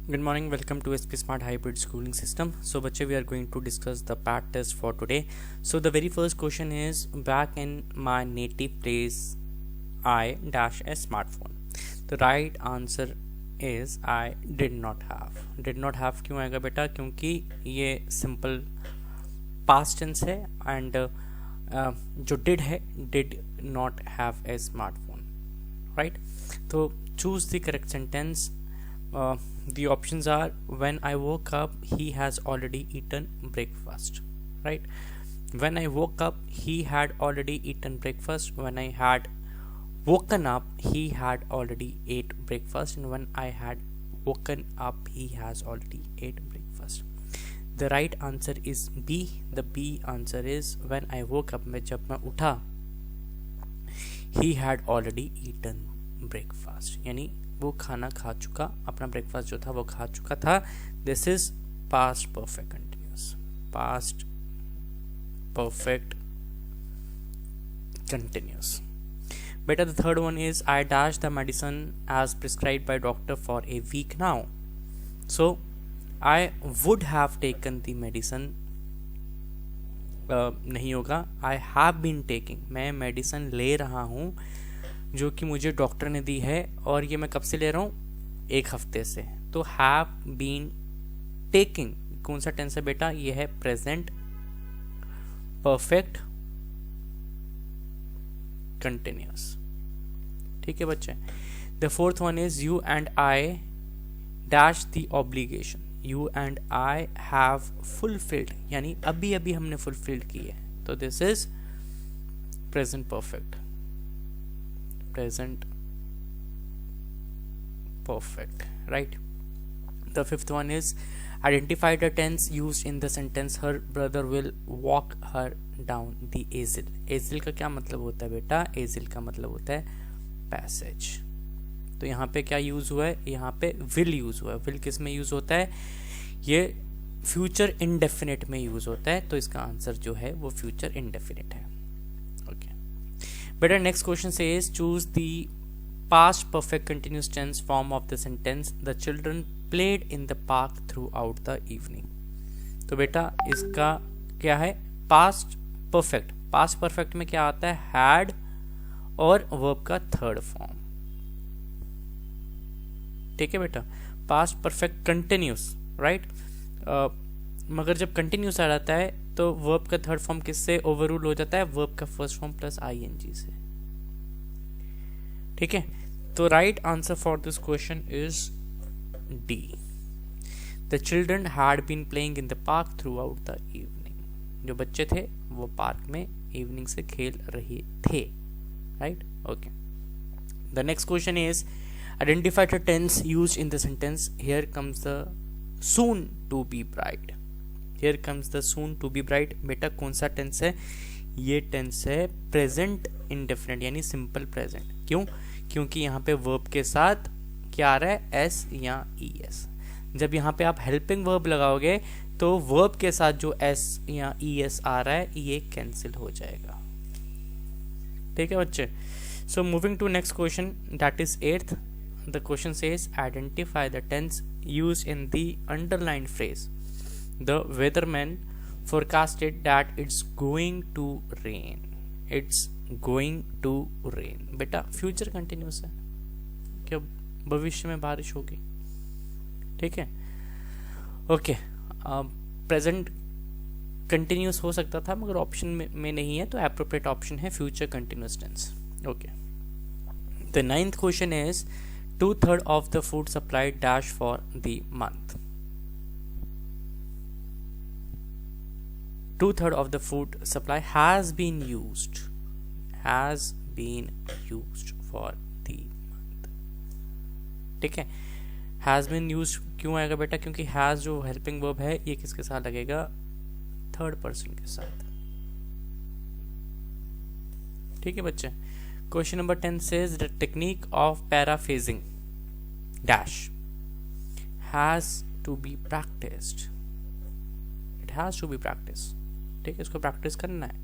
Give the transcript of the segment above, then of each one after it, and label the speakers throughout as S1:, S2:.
S1: Good morning, welcome to SP Smart Hybrid Schooling System. So बच्चे we are going to discuss the PAT test for today. So the very first question is, back in my native place I dash a smartphone. The right answer is I did not have. Did not have क्यों आएगा बेटा? क्योंकि ये simple past tense है and जो did है did not have a smartphone, right? So choose the correct sentence. The options are, when I woke up he has already eaten breakfast, right? When I woke up he had already eaten breakfast. When I had woken up he had already ate breakfast, and when I had woken up he has already ate breakfast. The right answer is B. The B answer is, when I woke up, मैं जब मैं उठा, he had already eaten breakfast, यानी वो खाना खा चुका, अपना ब्रेकफास्ट जो था वो खा चुका था. This is past perfect continuous. Past perfect continuous. बेटा the third one is, I dash the medicine as prescribed by doctor for a week now. So I would have taken the medicine नहीं होगा. I have been taking, मैं medicine ले रहा हूँ जो कि मुझे डॉक्टर ने दी है, और ये मैं कब से ले रहा हूँ? एक हफ्ते से. तो हैव बीन टेकिंग कौन सा टेंस है बेटा? ये है प्रेजेंट परफेक्ट कंटिन्यूअस. ठीक है बच्चे. The fourth one is, you and I dash the obligation. You and I have fulfilled, यानी अभी अभी हमने फुलफिल्ड की है, तो this is present perfect. Present perfect, right? The fifth one is, identify the tense used in the sentence her brother will walk her down the easel. easel का क्या मतलब होता है बेटा? easel का मतलब होता है passage. तो यहाँ पे क्या यूज हुआ है? यहाँ पे will यूज हुआ है. will किस में यूज होता है? ये फ्यूचर इंडेफिनिट में यूज होता है, तो इसका आंसर जो है वो फ्यूचर इंडेफिनिट है. Better, next question says, choose the past perfect continuous tense form of the sentence, the children played in the park throughout the evening. तो बेटा इसका क्या है? past perfect. past perfect में क्या आता है? had और verb का थर्ड फॉर्म. ठीक है बेटा. past perfect continuous, right? मगर जब कंटिन्यूस आ जाता है तो वर्ब का थर्ड फॉर्म किससे ओवररूल हो जाता है? वर्ब का फर्स्ट फॉर्म प्लस आईएनजी से. ठीक है. तो right answer for this question is D. The children had been playing in the park throughout the evening. जो बच्चे थे वो पार्क में इवनिंग से खेल रहे थे, right? Okay. The next question is, identify the tense used in the sentence here comes the soon to be bride. Here comes the soon to be bright. बेटा कौन सा टेंस है? ये टेंस है प्रेजेंट इंडेफिनिट, यानी simple present. क्यों? क्योंकि यहाँ पे वर्ब के साथ क्या आ रहा है? एस या ई एस. जब यहाँ पे आप हेल्पिंग वर्ब लगाओगे तो वर्ब के साथ जो एस या ई एस आ रहा है ये कैंसिल हो जाएगा. ठीक है बच्चे. So moving to next question, that is 8th. The question says, identify the tense used in the underlined phrase. The weatherman forecasted that it's going to rain. It's going to rain. बेटा future continuous है, क्या भविष्य में बारिश होगी. ठीक है. Okay. Present continuous हो सकता था मगर ऑप्शन में नहीं है, तो एप्रोप्रिएट ऑप्शन है future continuous tense. Okay. The 9th question is, 2/3 of the food supplied dash for the month. 2/3 of the food supply has been used for the month. ठीक है. has been used क्यों आएगा बेटा? क्योंकि has जो helping verb है ये किसके साथ लगेगा? थर्ड पर्सन के साथ. ठीक है बच्चे. Question number 10 says, the technique of paraphrasing dash has to be practiced. It has to be practiced. ठीक है, इसको प्रैक्टिस करना है.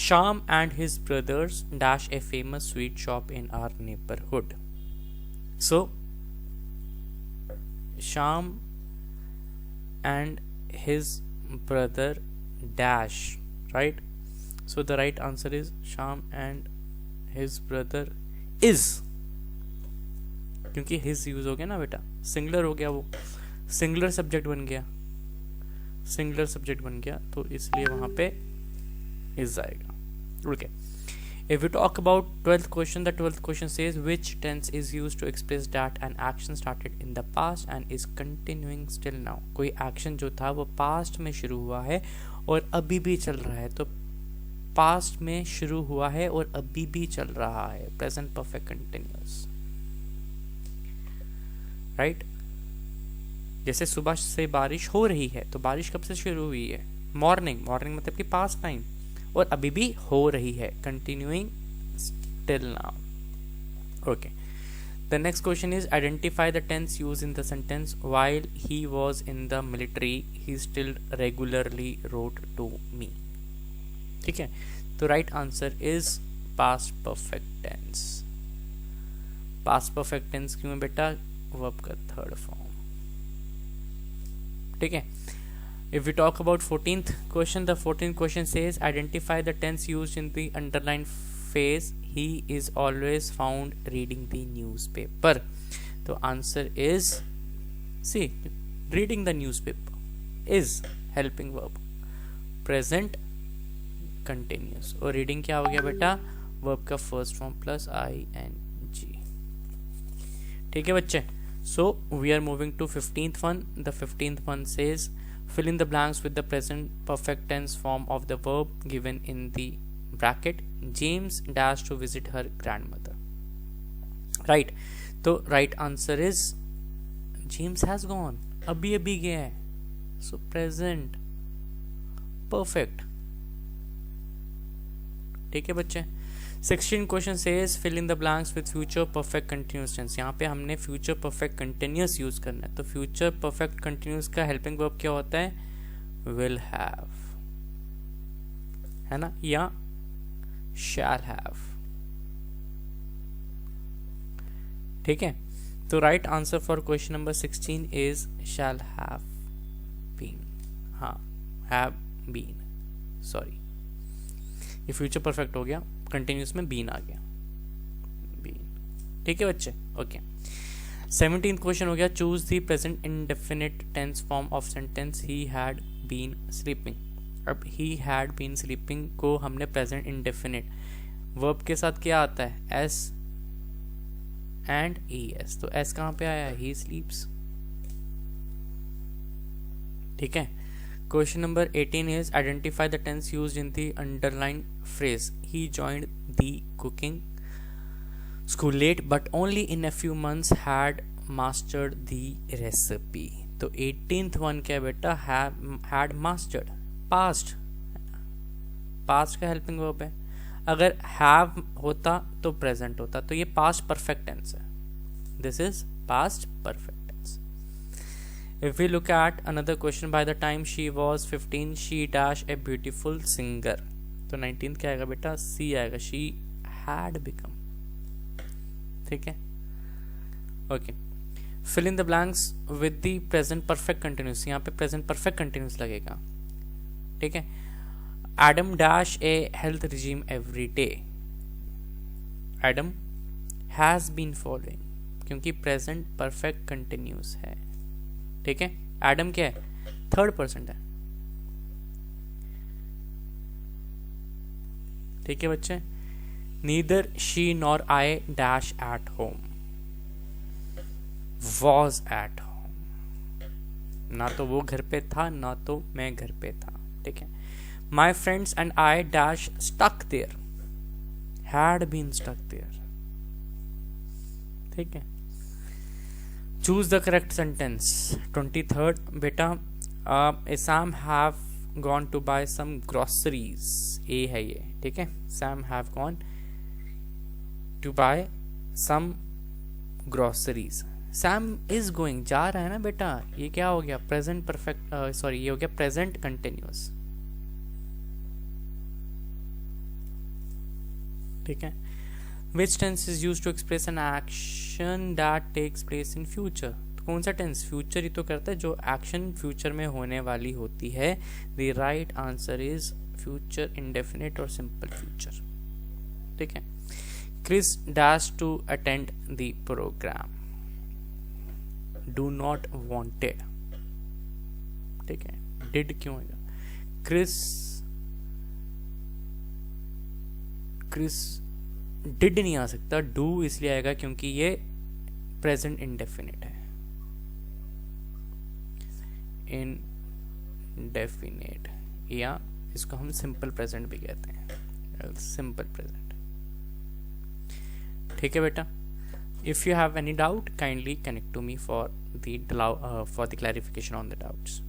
S1: Sham and his brothers dash a famous sweet shop in our neighborhood. So Sham and his brother dash, right? So the right answer is Sham and his brother is, क्योंकि his use हो गया ना बेटा, singular हो गया, वो singular subject बन गया, सिंगुलर सब्जेक्ट बन गया, तो इसलिए वहां पे is आएगा। Okay, if we talk about 12th question, the 12th question says which tense is used to express that an action started in the past and is continuing still now। कोई action जो था वो past में शुरू हुआ है और अभी भी चल रहा है, तो past में शुरू हुआ है और अभी भी चल रहा है, present perfect continuous, right? जैसे सुबह से बारिश हो रही है, तो बारिश कब से शुरू हुई है? मॉर्निंग, मॉर्निंग मतलब कि पास्ट टाइम, और अभी भी हो रही है, continuing still now. Okay, the next question is identify the tense use in the sentence while he was in the military he still regularly wrote to me. ठीक है, तो right answer is past perfect tense. Past perfect tense क्यों है बेटा? Verb का third form. ठीक है, if we talk about 14th question, the 14th question says identify the tense used in the underlined phrase he is always found reading the newspaper। तो answer is see, reading the newspaper is helping verb, present continuous, और reading क्या हो गया बेटा? verb का first form plus ing। ठीक है बच्चे, so we are moving to 15th one। the 15th one says fill in the blanks with the present perfect tense form of the verb given in the bracket। James dashed to visit her grandmother, right? तो right answer is James has gone, अभी अभी गया है, so present perfect। ठीक है बच्चे, 16 question says fill in the blanks with future perfect continuous tense. यहाँ पे हमने फ्यूचर परफेक्ट कंटिन्यूस यूज करना है, तो फ्यूचर परफेक्ट कंटिन्यूस का हेल्पिंग वर्ब क्या होता है? विल हैव, है ना, या शैल हैव। ठीक है, तो right answer for question number 16 is shall have been. हाँ, हैव बीन, सॉरी, ये फ्यूचर परफेक्ट हो गया, कंटिन्यूस में बीन आ गया, बीन। ठीक है बच्चे, ओके। 17th क्वेश्चन हो गया choose the present indefinite tense form of sentence he had been sleeping. अब ही हैड बीन स्लीपिंग को हमने प्रेजेंट इंडेफिनिट वर्ब के साथ क्या आता है? S and E S. तो एस कहाँ पे आया? ही स्लीप्स। ठीक है, question number 18 is identify the tense used in the underlined phrase he joined the cooking school late but only in a few months had mastered the recipe। तो 18th one क्या बेटा? had mastered, past, past का helping verb है। अगर have होता तो present होता, तो ये past perfect tense है। this is past perfect। If we look at another question, by the time she was 15 she dash a beautiful singer। तो 19th क्या आएगा बेटा? C आएगा, she had become। ठीक है, okay. fill in the blanks with the present perfect continuous। यहाँ पे present perfect continuous लगेगा। ठीक है, Adam dash a health regime every day। Adam has been following, क्योंकि present perfect continuous है। ठीक है, एडम क्या है? थर्ड पर्सन है। ठीक है बच्चे, neither she nor I dash at home, was at home. ना तो वो घर पे था, ना तो मैं घर पे था। ठीक है, my friends and I dash stuck there, had been stuck there. ठीक है, choose the correct sentence. 23rd बेटा, Sam have gone to buy some groceries. A है ये, ठीक है, Sam have gone to buy some groceries. Sam is going, जा रहा है ना बेटा, ये क्या हो गया? प्रेजेंट परफेक्ट, सॉरी, ये हो गया प्रेजेंट कंटिन्यूअस। ठीक है, which tense is used to express an action that takes place in future? कौन सा टेंस, फ्यूचर ही तो करता है, जो एक्शन फ्यूचर में होने वाली होती है. The right answer is future indefinite और सिंपल फ्यूचर. ठीक है. Chris dash to attend the program. Do not wanted. ठीक है. डिड क्यों आएगा? क्रिस डिड नहीं आ सकता, डू इसलिए आएगा क्योंकि ये प्रेजेंट इंडेफिनिट है. इनडेफिनिट, या इसको हम सिंपल प्रेजेंट भी कहते हैं, सिंपल प्रेजेंट. ठीक है बेटा. If you have any doubt kindly connect to me for the clarification on the doubts.